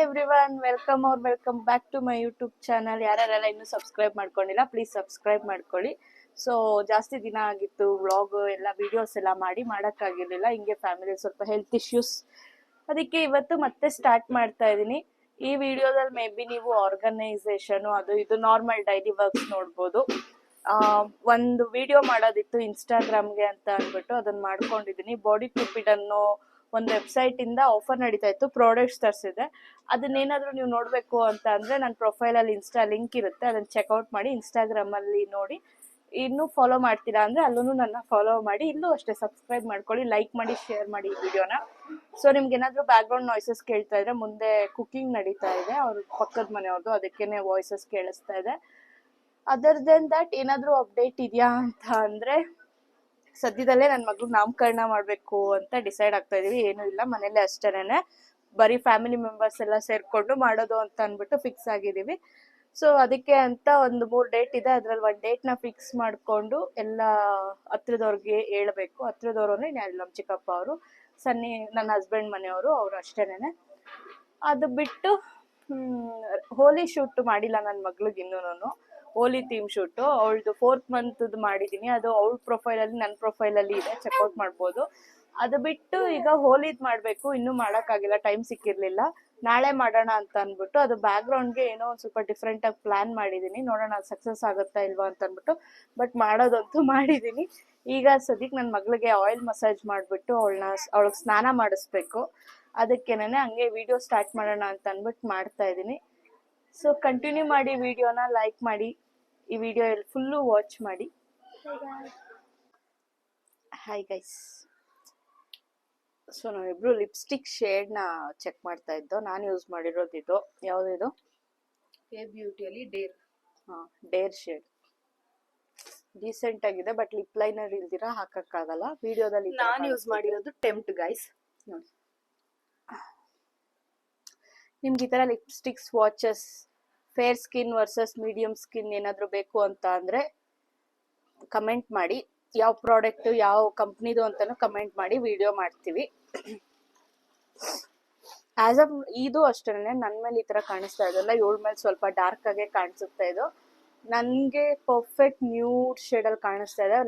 Everyone, welcome back to my YouTube channel. ಯಾರ್ಯಾರೆಲ್ಲ ಇನ್ನೂ subscribe ಮಾಡ್ಕೊಂಡಿಲ್ಲ, ಪ್ಲೀಸ್ ಸಬ್ಸ್ಕ್ರೈಬ್ ಮಾಡ್ಕೊಳ್ಳಿ. ಸೊ ಜಾಸ್ತಿ ದಿನ ಆಗಿತ್ತು ವ್ಲಾಗ್ ಎಲ್ಲ ವಿಡಿಯೋಸ್ ಎಲ್ಲ ಮಾಡೋಕ್ಕಾಗಿರ್ಲಿಲ್ಲ. ಹಿಂಗೆ ಫ್ಯಾಮಿಲಿ ಸ್ವಲ್ಪ ಹೆಲ್ತ್ ಇಶ್ಯೂಸ್, ಅದಕ್ಕೆ ಇವತ್ತು ಮತ್ತೆ ಸ್ಟಾರ್ಟ್ ಮಾಡ್ತಾ ಇದ್ದೀನಿ. ಈ ವಿಡಿಯೋದಲ್ಲಿ ಮೇ ಬಿ ನೀವು ಆರ್ಗನೈಸೇಷನ್ ಅದು ಇದು ನಾರ್ಮಲ್ ಡೈಲಿ ವರ್ಕ್ಸ್ ನೋಡ್ಬೋದು. ಒಂದು ವಿಡಿಯೋ ಮಾಡೋದಿತ್ತು ಇನ್ಸ್ಟಾಗ್ರಾಮ್ಗೆ ಅಂತ ಅಂದ್ಬಿಟ್ಟು ಅದನ್ನ ಮಾಡ್ಕೊಂಡಿದ್ದೀನಿ. ಬಾಡಿ ಕ್ಯೂಪಿಡ್ ಅನ್ನೋ ಒಂದು ವೆಬ್ಸೈಟ್ ಇಂದ ಆಫರ್ ನಡೀತಾ ಇತ್ತು, ಪ್ರಾಡಕ್ಟ್ಸ್ ತರಿಸಿದೆ. ಅದನ್ನೇನಾದ್ರೂ ನೀವು ನೋಡಬೇಕು ಅಂತ ಅಂದ್ರೆ ನನ್ನ ಪ್ರೊಫೈಲಲ್ಲಿ ಇನ್ಸ್ಟಾ ಲಿಂಕ್ ಇರುತ್ತೆ, ಅದನ್ನ ಚೆಕ್ಔಟ್ ಮಾಡಿ. ಇನ್ಸ್ಟಾಗ್ರಾಮಲ್ಲಿ ನೋಡಿ, ಇನ್ನೂ ಫಾಲೋ ಮಾಡ್ತೀರಾ ಅಂದ್ರೆ ಅಲ್ಲೂ ನನ್ನ ಫಾಲೋ ಮಾಡಿ. ಇಲ್ಲೂ ಅಷ್ಟೇ ಸಬ್ಸ್ಕ್ರೈಬ್ ಮಾಡ್ಕೊಳ್ಳಿ, ಲೈಕ್ ಮಾಡಿ, ಶೇರ್ ಮಾಡಿ ಈ ವಿಡಿಯೋನ. ಸೊ ನಿಮ್ಗೆ ಏನಾದರೂ ಬ್ಯಾಕ್ಗ್ರೌಂಡ್ ನಾಯ್ಸಸ್ ಕೇಳ್ತಾ ಇದ್ರೆ, ಮುಂದೆ ಕುಕಿಂಗ್ ನಡೀತಾ ಇದೆ ಅವ್ರ ಪಕ್ಕದ ಮನೆಯವ್ರದ್ದು, ಅದಕ್ಕೇನೆ ವಾಯ್ಸಸ್ ಕೇಳಿಸ್ತಾ ಇದೆ. ಅದರ್ ದೆನ್ ದಟ್ ಏನಾದರೂ ಅಪ್ಡೇಟ್ ಇದೆಯಾ ಅಂತ ಅಂದ್ರೆ, ಸದ್ಯದಲ್ಲೇ ನನ್ನ ಮಗಳು ನಾಮಕರಣ ಮಾಡಬೇಕು ಅಂತ ಡಿಸೈಡ್ ಆಗ್ತಾ ಇದೀವಿ. ಏನೂ ಇಲ್ಲ, ಮನೇಲೆ ಅಷ್ಟೇನೆ, ಬರೀ ಫ್ಯಾಮಿಲಿ ಮೆಂಬರ್ಸ್ ಎಲ್ಲ ಸೇರ್ಕೊಂಡು ಮಾಡೋದು ಅಂತ ಅಂದ್ಬಿಟ್ಟು ಫಿಕ್ಸ್ ಆಗಿದ್ದೀವಿ. ಸೊ ಅದಕ್ಕೆ ಅಂತ ಒಂದು 3 ಡೇಟ್ ಇದೆ, ಅದ್ರಲ್ಲಿ ಒಂದು ಡೇಟ್ನ ಫಿಕ್ಸ್ ಮಾಡಿಕೊಂಡು ಎಲ್ಲ ಹತ್ರದವ್ರಿಗೆ ಹೇಳ್ಬೇಕು. ಹತ್ರದವ್ರು ಅಂದರೆ ನಮ್ಮ ಚಿಕ್ಕಪ್ಪ ಅವರು, ಸನ್ನಿ ನನ್ನ ಹಸ್ಬೆಂಡ್ ಮನೆಯವರು, ಅವರು ಅಷ್ಟೇನೆ. ಅದು ಬಿಟ್ಟು ಹೋಲಿ ಶೂಟ್ ಮಾಡಿಲ್ಲ ನನ್ನ ಮಗಳಿಗೆ ಇನ್ನೂ. ಹೋಲಿ ಥೀಮ್ ಶೂಟು ಅವಳದು 4th month ಮಾಡಿದ್ದೀನಿ. ಅದು ಅವಳ ಪ್ರೊಫೈಲಲ್ಲಿ ನನ್ನ ಪ್ರೊಫೈಲಲ್ಲಿ ಇದೆ, ಚೆಕ್ಔಟ್ ಮಾಡ್ಬೋದು. ಅದು ಬಿಟ್ಟು ಈಗ ಹೋಲಿದ್ ಮಾಡಬೇಕು, ಇನ್ನೂ ಮಾಡೋಕ್ಕಾಗಿಲ್ಲ, ಟೈಮ್ ಸಿಕ್ಕಿರಲಿಲ್ಲ. ನಾಳೆ ಮಾಡೋಣ ಅಂತ ಅಂದ್ಬಿಟ್ಟು ಅದು ಬ್ಯಾಕ್ಗ್ರೌಂಡ್ಗೆ ಏನೋ ಒಂದು ಸ್ವಲ್ಪ ಡಿಫ್ರೆಂಟಾಗಿ ಪ್ಲ್ಯಾನ್ ಮಾಡಿದ್ದೀನಿ. ನೋಡೋಣ ಅದು ಸಕ್ಸಸ್ ಆಗುತ್ತಾ ಇಲ್ವಾ ಅಂತ ಅಂದ್ಬಿಟ್ಟು, ಬಟ್ ಮಾಡೋದಂತೂ ಮಾಡಿದ್ದೀನಿ. ಈಗ ಸದ್ಯಕ್ಕೆ ನನ್ನ ಮಗಳಿಗೆ ಆಯಿಲ್ ಮಸಾಜ್ ಮಾಡಿಬಿಟ್ಟು ಅವಳಿಗೆ ಸ್ನಾನ ಮಾಡಿಸ್ಬೇಕು. ಅದಕ್ಕೇನೆ ಹಂಗೆ ವಿಡಿಯೋ ಸ್ಟಾರ್ಟ್ ಮಾಡೋಣ ಅಂತ ಅಂದ್ಬಿಟ್ಟು ಮಾಡ್ತಾ ಇದ್ದೀನಿ. ಸೊ ಕಂಟಿನ್ಯೂ ಮಾಡಿ, ವಿಡಿಯೋನ ಲೈಕ್ ಮಾಡಿ, ಈ ವಿಡಿಯೋ ಫುಲ್ಲು ವಾಚ್ ಮಾಡಿ. Hi guys. ಸೊ ನಾವಿಬ್ರು ಲಿಪ್ಸ್ಟಿಕ್ ಶೇಡ್ನ ಚೆಕ್ ಮಾಡ್ತಾ ಇದ್ದೋ. ನಾನು ಯೂಸ್ ಮಾಡಿರೋದು ಇದು, ಯಾವುದಿದು? ಬ್ಯೂಟಿಯಲ್ಲಿ ಡೇರ್. ಡೇರ್ ಶೇಡ್ ಡೀಸೆಂಟ್ ಆಗಿದೆ, ಬಟ್ ಲಿಪ್ ಲೈನರ್ ಇಲ್ದಿರಾ ಹಾಕಕ್ಕಾಗಲ್ಲ ವಿಡಿಯೋದಲ್ಲಿ. ನಾನು ಯೂಸ್ ಮಾಡಿರೋದು ಟೆಂಪ್ಟ್ ಗೈಸ್. ನೋಡಿ, ನಿಮ್ಗೆ ಈ ಥರ lipstick swatches, fair skin versus medium skin ಏನಾದರೂ ಬೇಕು ಅಂತ ಅಂದರೆ ಕಮೆಂಟ್ ಮಾಡಿ. ಯಾವ ಪ್ರಾಡಕ್ಟು ಯಾವ ಕಂಪ್ನಿದು ಅಂತಲೂ ಕಮೆಂಟ್ ಮಾಡಿ, ವಿಡಿಯೋ ಮಾಡ್ತೀವಿ. ಆಸ್ ಆಫ್ ಇದು ಅಷ್ಟೇ, ನನ್ನ ಮೇಲೆ ಈ ಥರ ಕಾಣಿಸ್ತಾ ಇದೆಲ್ಲ, ಇವಳ ಮೇಲೆ ಸ್ವಲ್ಪ ಡಾರ್ಕ್ ಆಗೇ ಕಾಣಿಸುತ್ತೆ. ಇದು ನನಗೆ ಪರ್ಫೆಕ್ಟ್ ನ್ಯೂಡ್ ಶೇಡಲ್ಲಿ ಕಾಣಿಸ್ತಾ ಇದೆ.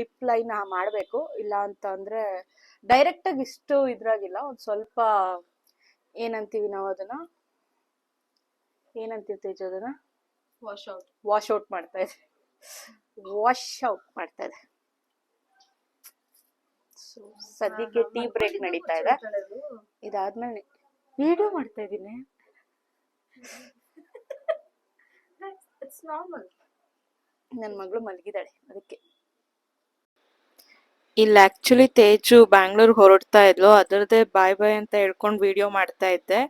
ಲಿಪ್ ಲೈನ್ ಮಾಡಬೇಕು, ಇಲ್ಲ ಅಂತ ಅಂದರೆ ಡೈರೆಕ್ಟಾಗಿ ಇಷ್ಟು ಇದ್ರಾಗಿಲ್ಲ, ಒಂದು ಸ್ವಲ್ಪ ಏನಂತೀವಿ ನಾವು ಅದನ್ನ, ಏನಂತೀವಿ ತೇಜು ಅದನ್ನ? ವಾಶ್ ಔಟ್ ಮಾಡ್ತಾ ಇದೆ. ಸದ್ಯಕ್ಕೆ ಟೀ ಬ್ರೇಕ್ ನಡೀತಾ ಇದೆ. ಇದಾದ್ಮೇಲೆ ವಿಡಿಯೋ ಮಾಡ್ತಾ ಇದ್ದೀನಿ. ನನ್ನ ಮಗಳು ಮಲಗಿದಾಳೆ, ಅದಕ್ಕೆ. ಇಲ್ಲ, ಆಕ್ಚುಲಿ ತೇಜು ಬ್ಯಾಂಗ್ಳೂರ್ ಹೊರಡ್ತಾ ಇದ್ಲು, ಅದರದ್ದೇ ಬಾಯ್ ಬಾಯ್ ಅಂತ ಹೇಳ್ಕೊಂಡು ವಿಡಿಯೋ ಮಾಡ್ತಾ ಇದ್ದೆ.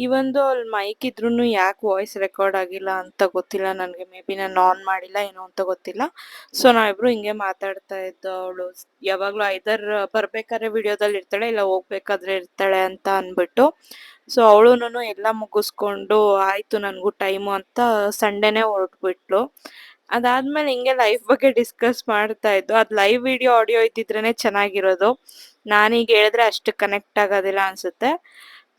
ಈ ಒಂದು ಅಲ್ಲಿ ಮೈಕ್ ಇದ್ರೂ ಯಾಕೆ ವಾಯ್ಸ್ ರೆಕಾರ್ಡ್ ಆಗಿಲ್ಲ ಅಂತ ಗೊತ್ತಿಲ್ಲ ನನಗೆ. ಮೇ ಬಿ ನಾನು ಆನ್ ಮಾಡಿಲ್ಲ ಏನೋ ಅಂತ ಗೊತ್ತಿಲ್ಲ. ಸೊ ನಾವಿಬ್ರು ಹಿಂಗೆ ಮಾತಾಡ್ತಾ ಇದ್ದೋ. ಅವಳು ಯಾವಾಗಲೂ ಐದರ್ ಬರ್ಬೇಕಾದ್ರೆ ವಿಡಿಯೋದಲ್ಲಿ ಇರ್ತಾಳೆ, ಇಲ್ಲ ಹೋಗ್ಬೇಕಾದ್ರೆ ಇರ್ತಾಳೆ ಅಂತ ಅಂದ್ಬಿಟ್ಟು. ಸೊ ಅವಳು ಎಲ್ಲ ಮುಗಿಸ್ಕೊಂಡು ಆಯಿತು ನನಗೂ ಟೈಮು ಅಂತ ಸಂಡೇನೇ ಹೊರಟ್ಬಿಟ್ಲು. ಅದಾದ್ಮೇಲೆ ಹಿಂಗೆ ಲೈಫ್ ಬಗ್ಗೆ ಡಿಸ್ಕಸ್ ಮಾಡ್ತಾ ಇದ್ದು. ಅದು ಲೈವ್ ವಿಡಿಯೋ ಆಡಿಯೋ ಇದ್ದಿದ್ರೇ ಚೆನ್ನಾಗಿರೋದು. ನಾನೀಗ ಹೇಳಿದ್ರೆ ಅಷ್ಟು ಕನೆಕ್ಟ್ ಆಗೋದಿಲ್ಲ ಅನ್ಸುತ್ತೆ.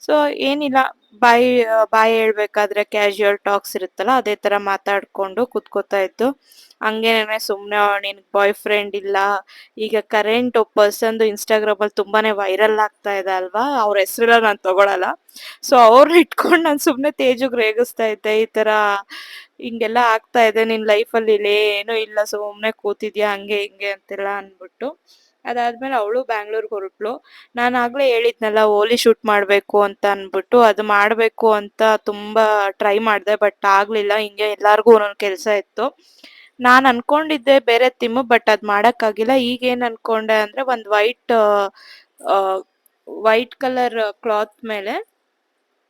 ಸೊ ಏನಿಲ್ಲ, ಬಾಯ್ ಹೇಳ್ಬೇಕಾದ್ರೆ ಕ್ಯಾಶುಯಲ್ ಟಾಕ್ಸ್ ಇರುತ್ತಲ್ಲ, ಅದೇ ಥರ ಮಾತಾಡಿಕೊಂಡು ಕೂತ್ಕೋತಾ ಇದ್ದು. ಹಂಗೇನೆ ಸುಮ್ಮನೆ ನಿನಗೆ ಬಾಯ್ ಫ್ರೆಂಡ್ ಇಲ್ಲ, ಈಗ ಕರೆಂಟ್ ಪರ್ಸನ್ದು ಇನ್ಸ್ಟಾಗ್ರಾಮಲ್ಲಿ ತುಂಬಾ ವೈರಲ್ ಆಗ್ತಾ ಇದೆ ಅಲ್ವಾ, ಅವ್ರ ಹೆಸರೆಲ್ಲ ನಾನು ತಗೊಳಲ್ಲ. ಸೊ ಅವ್ರನ್ನ ಇಟ್ಕೊಂಡು ನಾನು ಸುಮ್ಮನೆ ತೇಜುಗ್ ರೇಗಿಸ್ತಾ ಇದ್ದೆ, ಈ ಥರ ಹಿಂಗೆಲ್ಲ ಆಗ್ತಾ ಇದೆ ನಿನ್ನ ಲೈಫಲ್ಲಿ, ಏನೂ ಇಲ್ಲ, ಸುಮ್ಮನೆ ಕೂತಿದ್ಯಾ ಹಂಗೆ ಹಿಂಗೆ ಅಂತೆಲ್ಲ ಅಂದ್ಬಿಟ್ಟು. ಅದಾದ್ಮೇಲೆ ಅವಳು ಬ್ಯಾಂಗ್ಳೂರ್ಗೆ ಹೊರಟ್ಲು. ನಾನು ಆಗಲೇ ಹೇಳಿದ್ನಲ್ಲ ಹೋಲಿ ಶೂಟ್ ಮಾಡಬೇಕು ಅಂತ ಅಂದ್ಬಿಟ್ಟು, ಅದು ಮಾಡಬೇಕು ಅಂತ ತುಂಬ ಟ್ರೈ ಮಾಡಿದೆ, ಬಟ್ ಆಗಲಿಲ್ಲ. ಹಿಂಗೆ ಎಲ್ಲರಿಗೂ ಒಂದೊಂದು ಕೆಲಸ ಇತ್ತು. ನಾನು ಅನ್ಕೊಂಡಿದ್ದೆ ಬೇರೆ ಥೀಮು, ಬಟ್ ಅದು ಮಾಡೋಕ್ಕಾಗಿಲ್ಲ. ಈಗೇನು ಅನ್ಕೊಂಡೆ ಅಂದರೆ, ಒಂದು ವೈಟ್ ಕಲರ್ ಕ್ಲಾತ್ ಮೇಲೆ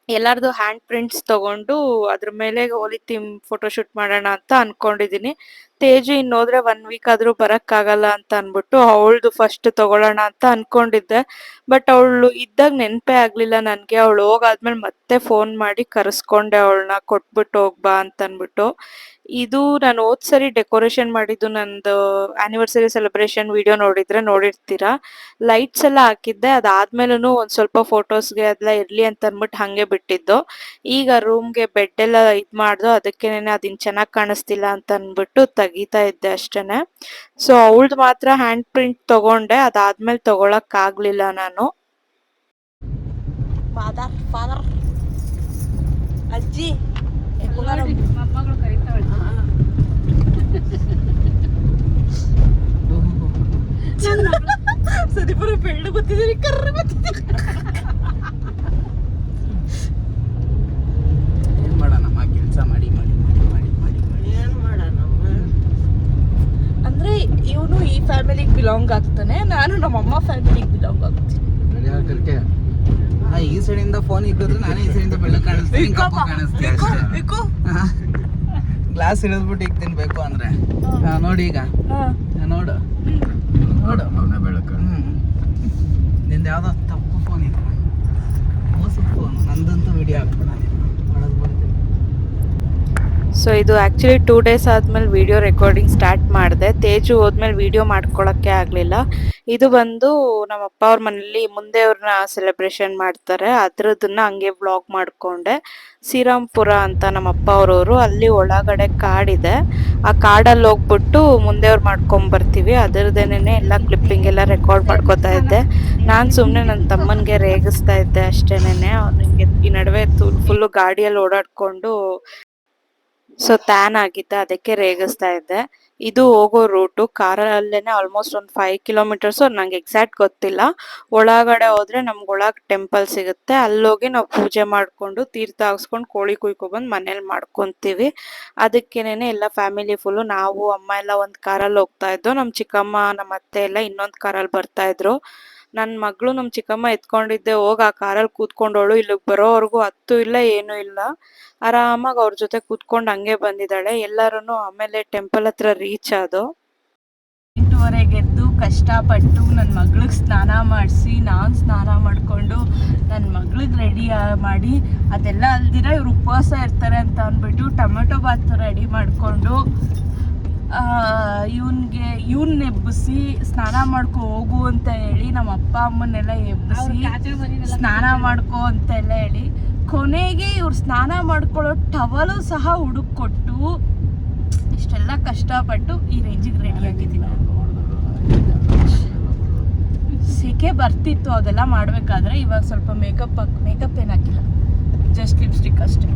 ಎಲ್ಲಾರ್ದು ಹ್ಯಾಂಡ್ ಪ್ರಿಂಟ್ಸ್ ತಗೊಂಡು ಅದ್ರ ಮೇಲೆ ಹೋಲಿ ಥೀಮ್ ಫೋಟೋಶೂಟ್ ಮಾಡೋಣ ಅಂತ ಅನ್ಕೊಂಡಿದ್ದೀನಿ. ತೇಜು ಇನ್ನೋದ್ರೆ 1 ವೀಕ್ ಆದರೂ ಬರೋಕ್ಕಾಗಲ್ಲ ಅಂತ ಅಂದ್ಬಿಟ್ಟು ಅವಳದು ಫಸ್ಟ್ ತಗೊಳ್ಳೋಣ ಅಂತ ಅನ್ಕೊಂಡಿದ್ದೆ. ಬಟ್ ಅವಳು ಇದ್ದಾಗ ನೆನಪೇ ಆಗಲಿಲ್ಲ ನನಗೆ. ಅವಳು ಹೋಗಾದ್ಮೇಲೆ ಮತ್ತೆ ಫೋನ್ ಮಾಡಿ ಕರೆಸ್ಕೊಂಡೆ ಅವಳನ್ನ, ಕೊಟ್ಬಿಟ್ಟು ಹೋಗ್ಬಾ ಅಂತ ಅಂದ್ಬಿಟ್ಟು. ಇದು ನಾನು ಸರಿ ಡೆಕೋರೇಷನ್ ಮಾಡಿದ್ದು ನಂದು ಆ್ಯನಿವರ್ಸರಿ ಸೆಲೆಬ್ರೇಷನ್ ವಿಡಿಯೋ ನೋಡಿರ್ತೀರಾ. ಲೈಟ್ಸ್ ಎಲ್ಲ ಹಾಕಿದ್ದೆ, ಅದಾದ್ಮೇಲೂ ಒಂದು ಸ್ವಲ್ಪ ಫೋಟೋಸ್ಗೆ ಅದೆಲ್ಲ ಇರಲಿ ಅಂತ ಅಂದ್ಬಿಟ್ಟು ಹಾಗೆ ಬಿಟ್ಟಿದ್ದು. ಈಗ ರೂಮ್ಗೆ ಬೆಡ್ ಎಲ್ಲ ಇದ್ ಮಾಡ್ದು, ಅದಕ್ಕೇನೆ ಅದಿನ್ ಚೆನ್ನಾಗಿ ಕಾಣಿಸ್ತಿಲ್ಲ ಅಂತ ಅನ್ಬಿಟ್ಟು ತೆಗಿತಾ ಇದ್ದೆ ಅಷ್ಟೇನೆ. ಸೊ ಅವಳ್ದು ಮಾತ್ರ ಹ್ಯಾಂಡ್ ಪ್ರಿಂಟ್ ತಗೊಂಡೆ, ಅದಾದ್ಮೇಲೆ ತಗೊಳಕ್ ಆಗ್ಲಿಲ್ಲ ನಾನು. ಫಾದರ್ ಅಜ್ಜಿ ಮೊಮ್ಮಗಳು ಕರೀತಾಳೆ. ಸರಿಪುರ ಬೆಳ್ಳು ಗೊತ್ತಿದ್ದೀರಿ, ಕರ್ರ ಗೊತ್ತಿದ್ದೀರಿ. ಏನ್ ಮಾಡೋಣಮ್ಮ, ಕೆಲಸ ಮಾಡಿ ಮಾಡಿ ಮಾಡಿ ಮಾಡಿ ಮಾಡಿ ಮಾಡಿ ಏನ್ ಮಾಡೋಣಮ್ಮ ಅಂದ್ರೆ ಇವನು ಈ ಫ್ಯಾಮಿಲಿಗೆ ಬಿಲಾಂಗ್ ಆಗ್ತಾನೆ, ನಾನು ನಮ್ಮಮ್ಮ ಫ್ಯಾಮಿಲಿಗೆ ಬಿಲಾಂಗ್ ಆಗ್ತೀನಿ. ಈ ಸೈಡಿಂದ ಫೋನ್ ಇಕ್ಕಿದ್ರೆ ನಾನೇ ಈ ಸೈಡಿಂದ ಬೆಳಕು ಕಾಣಿಸ್ತೀನಿ, ಕಪ್ಪು ಕಾಣಿಸ್ತೀನಿ ಅಷ್ಟೇ. ಗ್ಲಾಸ್ ಹಿಡಿದ್ಬಿಟ್ಟು ಇಕ್ತೀನಿ ಬೇಕು ಅಂದ್ರೆ. ನೋಡಿ ಈಗ ನೋಡು ನೋಡು ಅವನ ಬೆಳಕು. ನಿಂದ ಯಾವ್ದೋ ತಪ್ಪು ಫೋನ್ ಇದೆ, ಮೋಸದ ಫೋನ್. ನಂದಂತೂ ವಿಡಿಯೋ ಹಾಕ್ಬೇಡ ನೀನು, ಮಾಡೋದು ಬರ್ತೀನಿ. ಸೊ ಇದು ಆ್ಯಕ್ಚುಲಿ 2 days ಆದಮೇಲೆ ವಿಡಿಯೋ ರೆಕಾರ್ಡಿಂಗ್ ಸ್ಟಾರ್ಟ್ ಮಾಡಿದೆ. ತೇಜು ಹೋದ್ಮೇಲೆ ವಿಡಿಯೋ ಮಾಡ್ಕೊಳಕ್ಕೆ ಆಗಲಿಲ್ಲ. ಇದು ಬಂದು ನಮ್ಮ ಅಪ್ಪ ಅವ್ರ ಮನೇಲಿ ಮುಂದೆ ಅವ್ರನ್ನ ಸೆಲೆಬ್ರೇಷನ್ ಮಾಡ್ತಾರೆ, ಅದ್ರದನ್ನ ಹಂಗೆ ವ್ಲಾಗ್ ಮಾಡಿಕೊಂಡೆ. ಶ್ರೀರಾಮ್ಪುರ ಅಂತ ನಮ್ಮ ಅಪ್ಪ ಅವರವರು, ಅಲ್ಲಿ ಒಳಗಡೆ ಕಾಡಿದೆ, ಆ ಕಾಡಲ್ಲಿ ಹೋಗ್ಬಿಟ್ಟು ಮುಂದೆ ಅವ್ರು ಮಾಡ್ಕೊಂಬರ್ತೀವಿ. ಅದರದೇನೆ ಎಲ್ಲ ಕ್ಲಿಪ್ಪಿಂಗ್ ಎಲ್ಲ ರೆಕಾರ್ಡ್ ಮಾಡ್ಕೋತಾ ಇದ್ದೆ. ನಾನು ಸುಮ್ಮನೆ ನನ್ನ ತಮ್ಮನಿಗೆ ರೇಗಿಸ್ತಾ ಇದ್ದೆ ಅಷ್ಟೇನೆ. ಅವನಿಗೆ ಈ ನಡುವೆ ಫುಲ್ಲು ಗಾಡಿಯಲ್ಲಿ ಓಡಾಡ್ಕೊಂಡು ಸೊ ಟ್ಯಾನ್ ಆಗಿದ್ದೆ, ಅದಕ್ಕೆ ರೇಗಿಸ್ತಾ ಇದ್ದೆ. ಇದು ಹೋಗೋ ರೂಟು ಕಾರಲ್ಲೇನೆ ಆಲ್ಮೋಸ್ಟ್ ಒಂದು 5 kilometers, ನಂಗೆ ಎಕ್ಸಾಕ್ಟ್ ಗೊತ್ತಿಲ್ಲ. ಒಳಗಡೆ ಹೋದ್ರೆ ನಮ್ಗೆ ಒಳಗೆ ಟೆಂಪಲ್ ಸಿಗುತ್ತೆ, ಅಲ್ಲೋಗಿ ನಾವು ಪೂಜೆ ಮಾಡಿಕೊಂಡು ತೀರ್ಥ ಹಾಕ್ಸ್ಕೊಂಡು ಕೋಳಿ ಕುಯ್ಕೊಬಂದು ಮನೇಲಿ ಮಾಡ್ಕೊತೀವಿ. ಅದಕ್ಕೇನೆ ಎಲ್ಲ ಫ್ಯಾಮಿಲಿ ಫುಲ್ಲು, ನಾವು ಅಮ್ಮ ಎಲ್ಲ ಒಂದು ಕಾರಲ್ಲಿ ಹೋಗ್ತಾ ಇದ್ದೋ, ನಮ್ಮ ಚಿಕ್ಕಮ್ಮ ನಮ್ಮ ಅತ್ತೆ ಎಲ್ಲ ಇನ್ನೊಂದು ಕಾರಲ್ಲಿ ಬರ್ತಾ ಇದ್ರು. ನನ್ನ ಮಗಳು ನಮ್ಮ ಚಿಕ್ಕಮ್ಮ ಎತ್ಕೊಂಡಿದ್ದೆ, ಹೋಗಿ ಆ ಕಾರಲ್ಲಿ ಕೂತ್ಕೊಂಡವಳು ಇಲ್ಲಿಗೆ ಬರೋವರೆಗೂ ಹತ್ತು ಇಲ್ಲ ಏನೂ ಇಲ್ಲ, ಆರಾಮಾಗಿ ಅವ್ರ ಜೊತೆ ಕೂತ್ಕೊಂಡು ಹಂಗೆ ಬಂದಿದ್ದಾಳೆ. ಎಲ್ಲರೂ ಆಮೇಲೆ ಟೆಂಪಲ್ ಹತ್ರ ರೀಚ್ ಆದೋ. 8:30 ಎದ್ದು ಕಷ್ಟಪಟ್ಟು ನನ್ನ ಮಗಳಿಗೆ ಸ್ನಾನ ಮಾಡಿಸಿ, ನಾನು ಸ್ನಾನ ಮಾಡಿಕೊಂಡು ನನ್ನ ಮಗಳಿಗೆ ರೆಡಿ ಮಾಡಿ, ಅದೆಲ್ಲ ಅಲ್ದಿರ ಇವ್ರು ಉಪವಾಸ ಇರ್ತಾರೆ ಅಂತ ಅಂದ್ಬಿಟ್ಟು ಟೊಮೆಟೊ ಬಾತ್ ರೆಡಿ ಮಾಡಿಕೊಂಡು ಇವನ್ನ ಎಬ್ಬಿಸಿ ಸ್ನಾನ ಮಾಡ್ಕೊ ಹೋಗು ಅಂತ ಹೇಳಿ ನಮ್ಮ ಅಪ್ಪ ಅಮ್ಮನ್ನೆಲ್ಲ ಎಬ್ಬಿಸಿ ಸ್ನಾನ ಮಾಡ್ಕೊ ಅಂತೆಲ್ಲ ಹೇಳಿ, ಕೊನೆಗೆ ಇವ್ರು ಸ್ನಾನ ಮಾಡ್ಕೊಳ್ಳೋ ಟವಲು ಸಹ ಹುಡುಕೊಟ್ಟು ಇಷ್ಟೆಲ್ಲ ಕಷ್ಟಪಟ್ಟು ಈ ರೇಂಜಿಗೆ ರೆಡಿ ಆಗಿದ್ದೀನಿ. ಸೆಕೆ ಬರ್ತಿತ್ತು ಅದೆಲ್ಲ ಮಾಡಬೇಕಾದ್ರೆ. ಇವಾಗ ಸ್ವಲ್ಪ ಮೇಕಪ್ ಏನು ಹಾಕಿಲ್ಲ, ಜಸ್ಟ್ ಲಿಪ್ಸ್ಟಿಕ್ ಅಷ್ಟೇ.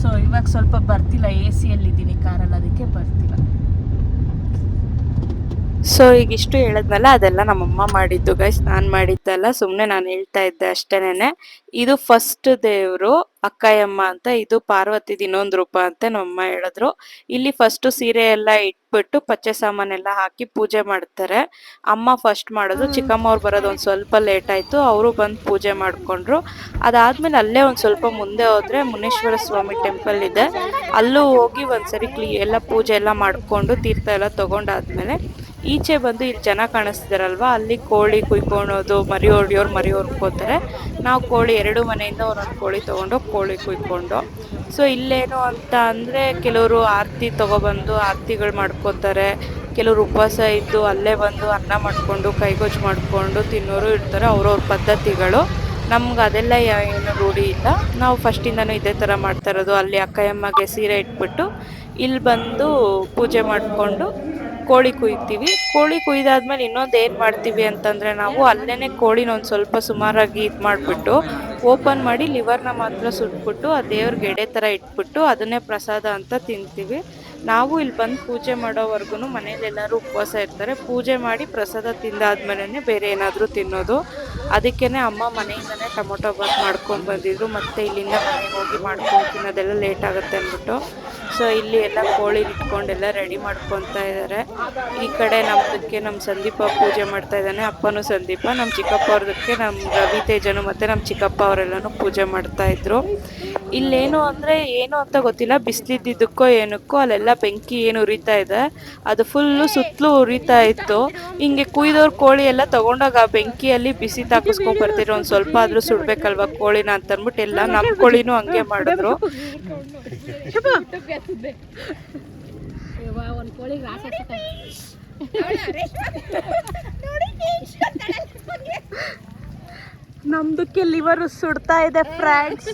ಸೊ ಇವಾಗ ಸ್ವಲ್ಪ ಬರ್ತಿಲ್ಲ, AC-ಯಲ್ಲಿದ್ದೀನಿ ಕಾರಲ್ಲಿ, ಅದಕ್ಕೆ ಬರ್ತಿಲ್ಲ. ಸೊ ಈಗ ಇಷ್ಟು ಹೇಳಿದ್ನಲ್ಲ, ಅದೆಲ್ಲ ನಮ್ಮಮ್ಮ ಮಾಡಿದ್ದು ಗೈಸ್, ನಾನು ಮಾಡಿದ್ದಲ್ಲ, ಸುಮ್ಮನೆ ನಾನು ಹೇಳ್ತಾ ಇದ್ದೆ ಅಷ್ಟೇನೆ. ಇದು ಫಸ್ಟ್ ದೇವರು ಅಕ್ಕಯ್ಯಮ್ಮ ಅಂತ, ಇದು ಪಾರ್ವತಿದು ಇನ್ನೊಂದು ರೂಪ ಅಂತ ನಮ್ಮಮ್ಮ ಹೇಳಿದ್ರು. ಇಲ್ಲಿ ಫಸ್ಟು ಸೀರೆ ಎಲ್ಲ ಇಟ್ಬಿಟ್ಟು ಪಚ್ಚೆ ಸಾಮಾನೆಲ್ಲ ಹಾಕಿ ಪೂಜೆ ಮಾಡ್ತಾರೆ. ಅಮ್ಮ ಫಸ್ಟ್ ಮಾಡೋದು, ಚಿಕ್ಕಮ್ಮ ಅವ್ರು ಬರೋದು ಒಂದು ಸ್ವಲ್ಪ ಲೇಟ್ ಆಯಿತು, ಅವರು ಬಂದು ಪೂಜೆ ಮಾಡಿಕೊಂಡ್ರು. ಅದಾದಮೇಲೆ ಅಲ್ಲೇ ಒಂದು ಸ್ವಲ್ಪ ಮುಂದೆ ಹೋದರೆ ಮುನೇಶ್ವರ ಸ್ವಾಮಿ ಟೆಂಪಲ್ ಇದೆ, ಅಲ್ಲೂ ಹೋಗಿ ಒಂದ್ಸರಿ ಎಲ್ಲ ಪೂಜೆ ಎಲ್ಲ ಮಾಡಿಕೊಂಡು ತೀರ್ಥ ಎಲ್ಲ ತೊಗೊಂಡಾದ್ಮೇಲೆ ಈಚೆ ಬಂದು ಇಲ್ಲಿ ಜನ ಕಾಣಿಸ್ತಿದಾರಲ್ವ, ಅಲ್ಲಿ ಕೋಳಿ ಕುಯ್ಕೊಳೋದು, ಮರಿ ಹೊಡಿಯೋರು ಮರಿ ಹೊರ್ಕೋತಾರೆ. ನಾವು ಕೋಳಿ 2 ಮನೆಯಿಂದ ಒಂದೊಂದು ಕೋಳಿ ತೊಗೊಂಡು ಕೋಳಿ ಕುಯ್ಕೊಂಡು. ಸೊ ಇಲ್ಲೇನು ಅಂತ ಅಂದರೆ, ಕೆಲವರು ಆರತಿ ತೊಗೊಬಂದು ಆರತಿಗಳು ಮಾಡ್ಕೋತಾರೆ, ಕೆಲವರು ಉಪವಾಸ ಇದ್ದು ಅಲ್ಲೇ ಬಂದು ಅನ್ನ ಮಾಡಿಕೊಂಡು ಕೈಗೊಜ್ಜು ಮಾಡಿಕೊಂಡು ತಿನ್ನೋರು ಇರ್ತಾರೆ, ಅವ್ರವ್ರ ಪದ್ಧತಿಗಳು. ನಮ್ಗೆ ಅದೆಲ್ಲ ಏನು ರೂಢಿ ಇಲ್ಲ, ನಾವು ಫಸ್ಟಿಂದನೂ ಇದೇ ಥರ ಮಾಡ್ತಾ ಇರೋದು. ಅಲ್ಲಿ ಅಕ್ಕಯ್ಯಮ್ಮಗೆ ಸೀರೆ ಇಟ್ಬಿಟ್ಟು ಇಲ್ಲಿ ಬಂದು ಪೂಜೆ ಮಾಡಿಕೊಂಡು ಕೋಳಿ ಕುಯ್ತೀವಿ. ಕೋಳಿ ಕುಯ್ದಾದ್ಮೇಲೆ ಇನ್ನೊಂದು ಏನು ಮಾಡ್ತೀವಿ ಅಂತಂದರೆ, ನಾವು ಅಲ್ಲೇ ಕೋಳಿನ ಒಂದು ಸ್ವಲ್ಪ ಸುಮಾರಾಗಿ ಇದು ಮಾಡಿಬಿಟ್ಟು ಓಪನ್ ಮಾಡಿ ಲಿವರ್ನ ಮಾತ್ರ ಸುಟ್ಬಿಟ್ಟು ಆ ದೇವ್ರಿಗೆ ಎಡೆ ಥರ ಇಟ್ಬಿಟ್ಟು ಅದನ್ನೇ ಪ್ರಸಾದ ಅಂತ ತಿಂತೀವಿ. ನಾವು ಇಲ್ಲಿ ಬಂದು ಪೂಜೆ ಮಾಡೋವರೆಗೂ ಮನೇಲೆಲ್ಲರೂ ಉಪವಾಸ ಇರ್ತಾರೆ. ಪೂಜೆ ಮಾಡಿ ಪ್ರಸಾದ ತಿಂದಾದ್ಮೇಲೆ ಬೇರೆ ಏನಾದರೂ ತಿನ್ನೋದು. ಅದಕ್ಕೇ ಅಮ್ಮ ಮನೆಯಿಂದನೇ ಟೊಮೊಟೊ ಬಾತ್ ಮಾಡ್ಕೊಂಡ್ಬಂದಿದ್ರು, ಮತ್ತು ಇಲ್ಲಿಂದ ಮನೆಗೆ ಹೋಗಿ ಮಾಡ್ಕೊಂಡು ತಿನ್ನೋದೆಲ್ಲ ಲೇಟ್ ಆಗುತ್ತೆ ಅಂದ್ಬಿಟ್ಟು. ಸೊ ಇಲ್ಲಿ ಎಲ್ಲ ಕೋಳಿ ಇಟ್ಕೊಂಡೆಲ್ಲ ರೆಡಿ ಮಾಡ್ಕೊತಾ ಇದ್ದಾರೆ. ಈ ಕಡೆ ನಮ್ಮದಕ್ಕೆ ನಮ್ಮ ಸಂದೀಪ ಪೂಜೆ ಮಾಡ್ತಾ ಇದ್ದಾನೆ, ಅಪ್ಪನೂ ಸಂದೀಪ. ನಮ್ಮ ಚಿಕ್ಕಪ್ಪ ಅವ್ರದಕ್ಕೆ ನಮ್ಮ ರವಿ ತೇಜನು ಮತ್ತು ನಮ್ಮ ಚಿಕ್ಕಪ್ಪ ಅವರೆಲ್ಲನೂ ಪೂಜೆ ಮಾಡ್ತಾಯಿದ್ರು. ಇಲ್ಲೇನು ಅಂದರೆ ಏನು ಅಂತ ಗೊತ್ತಿಲ್ಲ, ಬಿಸಿಲಿದ್ದಿದ್ದಕ್ಕೋ ಏನಕ್ಕೋ ಅಲ್ಲೆಲ್ಲ ಬೆಂಕಿ ಏನು ಉರಿತಾ ಇದೆ, ಅದು ಫುಲ್ಲು ಸುತ್ತಲೂ ಉರಿತಾ ಇತ್ತು. ಹಿಂಗೆ ಕುಯ್ದವ್ರ ಕೋಳಿ ಎಲ್ಲ ತೊಗೊಂಡಾಗ ಆ ಬೆಂಕಿಯಲ್ಲಿ ಬಿಸಿ ತಾಕಿಸ್ಕೊಂಡು ಬರ್ತಿರೋ, ಒಂದು ಸ್ವಲ್ಪ ಆದರೂ ಸುಡಬೇಕಲ್ವ ಕೋಳಿನ ಅಂತ ಅಂದ್ಬಿಟ್ಟು ಎಲ್ಲ ನಮ್ಮ ಕೋಳಿನೂ ಹಂಗೆ ಮಾಡಿದ್ರು. ನಮ್ದಕ್ಕೆ ಲಿವರ್ ಸುಡ್ತಾ ಇದೆ ಫ್ರೆಂಡ್ಸ್.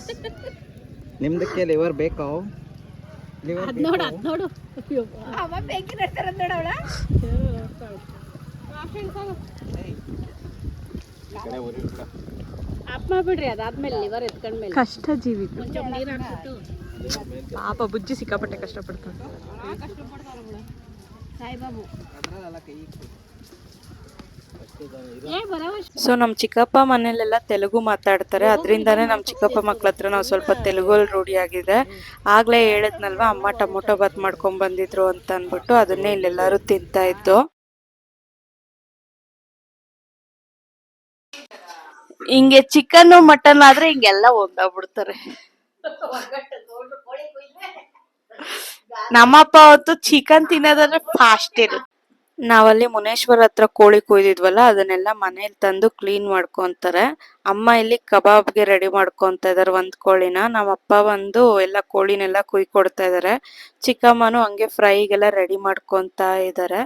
ನಿಮ್ದಕ್ಕೆ ಲಿವರ್ ಬೇಕೋ ಲಿವರ್ ನೋಡು ಅದ್ ನೋಡು ಅಪ್ಪ ಬಿಡ್ರಿ ಅದಾದ್ಮೇಲೆ ಲಿವರ್ ಎತ್ಕೊಂಡ್ಮೇಲೆ ಕಷ್ಟ ಜೀವಿ ನೀರು ಹಾಕ್ಬಿಟ್ಟು ಪಾಪ ಬುಜ್ಜಿ ಸಿಕ್ಕಾಪಟ್ಟೆ ಕಷ್ಟಪಡ್ತಾರೆ. ಸಾಯಿಬಾಬು ಸೊ ನಮ್ಮ ಚಿಕ್ಕಪ್ಪ ಮನೇಲೆಲ್ಲ ತೆಲುಗು ಮಾತಾಡ್ತಾರೆ, ಅದರಿಂದಾನೇ ನಮ್ಮ ಚಿಕ್ಕಪ್ಪ ಮಕ್ಳ ಹತ್ರ ನಾವು ಸ್ವಲ್ಪ ತೆಲುಗಲ್ಲಿ ರೂಢಿ ಆಗಿದೆ. ಆಗ್ಲೇ ಹೇಳಿದ್ನಲ್ವಾ ಅಮ್ಮ ಟೊಮೊಟೊ ಬಾತ್ ಮಾಡ್ಕೊಂಡ್ ಬಂದಿದ್ರು ಅಂತ ಅಂದ್ಬಿಟ್ಟು ಅದನ್ನೇ ಇಲ್ಲೆಲ್ಲರೂ ತಿಂತಾ ಇದ್ದು. ಹಿಂಗೆ ಚಿಕನ್ ಮಟನ್ ಆದ್ರೆ ಹಿಂಗೆಲ್ಲ ಒಂದಾಗ್ಬಿಡ್ತಾರೆ. ನಮ್ಮಪ್ಪ ಅವತ್ತು ಚಿಕನ್ ತಿನ್ನೋದಂದ್ರೆ ಫಾಸ್ಟ್ ಇರುತ್ತೆ. ನಾವಲ್ಲಿ ಮುನೇಶ್ವರ ಹತ್ರ ಕೋಳಿ ಕೊಯ್ದಿದ್ವಲ್ಲ ಅದನ್ನೆಲ್ಲ ಮನೇಲಿ ತಂದು ಕ್ಲೀನ್ ಮಾಡ್ಕೊಂತಾರೆ. ಅಮ್ಮ ಇಲ್ಲಿ ಕಬಾಬ್ಗೆ ರೆಡಿ ಮಾಡ್ಕೊಂತ ಇದಾರೆ ಒಂದ್ ಕೋಳಿನ. ನಮ್ಮಪ್ಪ ಬಂದು ಎಲ್ಲ ಕೋಳಿನೆಲ್ಲ ಕೊಯ್ಕೊಡ್ತಾ ಇದಾರೆ. ಚಿಕ್ಕಮ್ಮನು ಹಂಗೆ ಫ್ರೈಗೆಲ್ಲ ರೆಡಿ ಮಾಡ್ಕೊಂತ ಇದಾರೆ.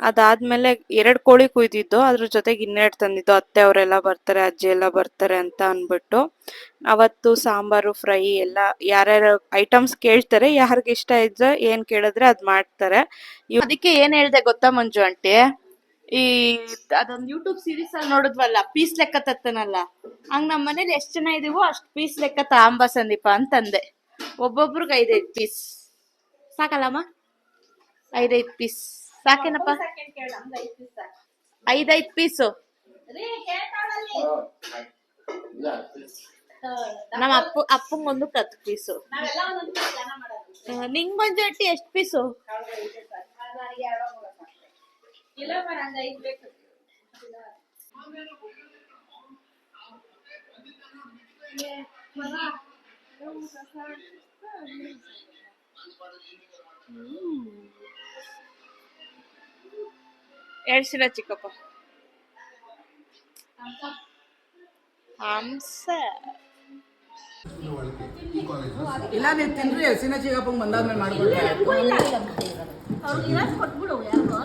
ಅದಾದ್ಮೇಲೆ 2 ಕೋಳಿ ಕುಯ್ದಿದ್ದು, ಅದ್ರ ಜೊತೆಗೆ 2 ತಂದಿದ್ದು. ಅತ್ತೆ ಅವರೆಲ್ಲ ಬರ್ತಾರೆ, ಅಜ್ಜಿ ಎಲ್ಲ ಬರ್ತಾರೆ ಅಂತ ಅನ್ಬಿಟ್ಟು ಅವತ್ತು ಸಾಂಬಾರು ಫ್ರೈ ಎಲ್ಲ ಯಾರ್ಯಾರು ಐಟಮ್ಸ್ ಕೇಳ್ತಾರೆ, ಯಾರಿಗ ಇಷ್ಟ ಇದ್ರೆ ಏನ್ ಕೇಳಿದ್ರೆ ಅದ್ ಮಾಡ್ತಾರೆ. ಅದಕ್ಕೆ ಏನ್ ಹೇಳ್ದೆ ಗೊತ್ತಾ ಮಂಜು ಆಂಟಿ, ಈ ಅದೊಂದು ಯೂಟ್ಯೂಬ್ ಸೀರೀಸ್ ಅಲ್ಲಿ ನೋಡಿದ್ವಲ್ಲ ಪೀಸ್ ಲೆಕ್ಕ ತತ್ತನಲ್ಲ, ಹಂಗ ನಮ್ಮ ಮನೇಲಿ ಎಷ್ಟ್ ಜನ ಇದೀವೋ ಅಷ್ಟ್ ಪೀಸ್ ಲೆಕ್ಕ ತಾಂಬ ಸಂದೀಪ ಅಂತಂದೆ. ಒಬ್ಬೊಬ್ರಿಗೆ 5-5 ಪೀಸ್ ಸಾಕಲ್ಲಮ್ಮ? 5-5 ಪೀಸ್ ಸಾಕೇನಪ್ಪ? 5-5 ಪೀಸು ನಮ್ಮ ಅಪ್ಪಂಗೊಂದು 10 ಪೀಸು. ನಿಂಗ್ ಮಂಜು ಅಟ್ಟಿ ಎಷ್ಟು ಪೀಸು? ಹೇಳ್ಸಿಲ್ಲ ಚಿಕ್ಕಪ್ಪ. ಹಂಸ ಇಲ್ಲ ನೀವು ತಿನ್ರಿ, ಹಸಿನ ಚಿಕ್ಕಪ್ಪಂಗೆ ಬಂದಾದ್ಮೇಲೆ ಮಾಡ್ಕೊಡ್ತಾರೆ. ಕೊಟ್ಬಿಡು ಯಾರಿಗೋ